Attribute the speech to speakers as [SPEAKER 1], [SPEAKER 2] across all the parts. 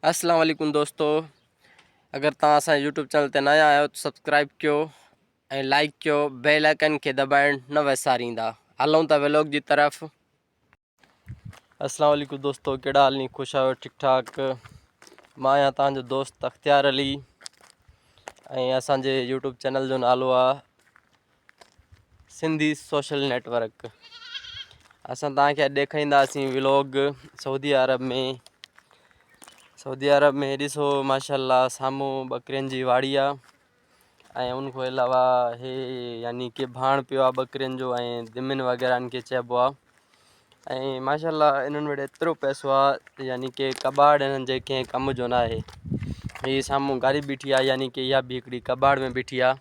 [SPEAKER 1] अस्सलाम वालेकुम दोस्तों, अगर तव्हां असांजे यूट्यूब चैनल ते नया आहियो त सब्सक्राइब कयो ऐं लाइक कयो, बेल आइकन खे दबाइण न विसारींदा। हलूं था व्लॉग जी तरफ़। अस्सलाम वालेकुम दोस्तों, कहिड़ा हाल नी? ख़ुशि आहियो? ठीक ठाक? मां आहियां तव्हांजो दोस्त अख्तियार अली ऐं असांजे यूट्यूब चैनल जो नालो आहे सिंधी सोशल नेटवर्क। असां तव्हांखे अॼु ॾेखारींदासीं व्लॉग सऊदी अरब में ॾिसो माशाल्लाह साम्हूं बकरियुनि जी वाड़ी आहे ऐं उनखां अलावा हे यानी कि भाण पियो आहे बकरियुनि जो ऐं दिमिन वग़ैरह इनखे चइबो आहे। ऐं माशाल्लाह इन्हनि वटि एतिरो पैसो आहे यानी कि कबाड़ इन्हनि जे कंहिं कम जो न आहे। हीअ साम्हूं गाड़ी बीठी आहे यानी कि इहा बि हिकिड़ी कबाड़ में बीठी आहे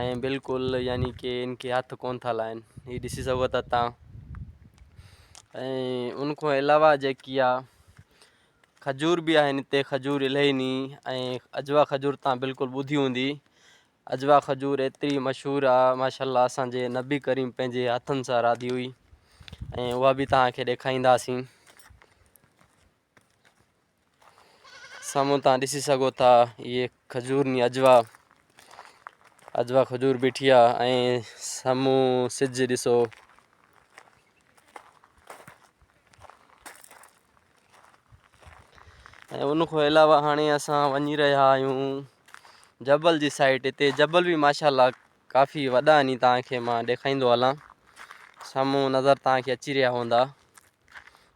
[SPEAKER 1] ऐं बिल्कुलु यानी कि इनखे हथ कोन था लाहिनि, हीअ ॾिसी सघो था तव्हां। ऐं उनखां अलावा जेकी आहे खजूर बि आहिनि हिते, खजूर इलाही नी। ऐं अजवा खजूर तव्हां बिल्कुलु ॿुधी हूंदी। अजवा खजूर एतिरी मशहूरु आहे माशाल्लाह, असांजे नबी करीम पंहिंजे हथनि सां राधी हुई ऐं उहा बि तव्हांखे ॾेखारींदासीं। साम्हूं तव्हां ॾिसी सघो था, इहे खजूर नी अजवा खजूर बीठी आहे ऐं साम्हूं सिज ॾिसो। ऐं उनखां अलावा हाणे असां वञी रहिया आहियूं जबल जी साइड। हिते जबल बि माशाल्लाह काफ़ी वॾा आहिनि, तव्हांखे मां ॾेखारींदो हलां। साम्हूं नज़र तव्हांखे अची रहिया हूंदा,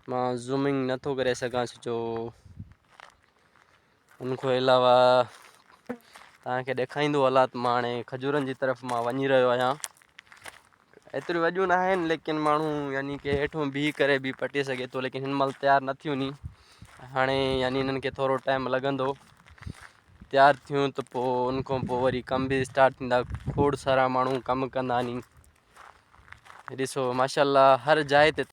[SPEAKER 1] मां ज़ूमिंग नथो करे सघां छो। उनखां अलावा तव्हांखे ॾेखारींदो हलां त मां हाणे खजूरनि जी तरफ़ मां वञी रहियो आहियां। एतिरियूं वॾियूं न आहिनि लेकिन माण्हू यानी कि हेठों बीह करे बि पटे सघे थो, लेकिन हिन महिल तयारु न थियूं नी। हाणे यानी इन्हनि खे थोरो टाइम लॻंदो तयारु थियूं त पोइ उनखां पोइ वरी कम बि स्टार्ट थींदा। खोड़ सारा माण्हू कमु कंदा नी। ॾिसो माशाल्लाह हर जाइ ते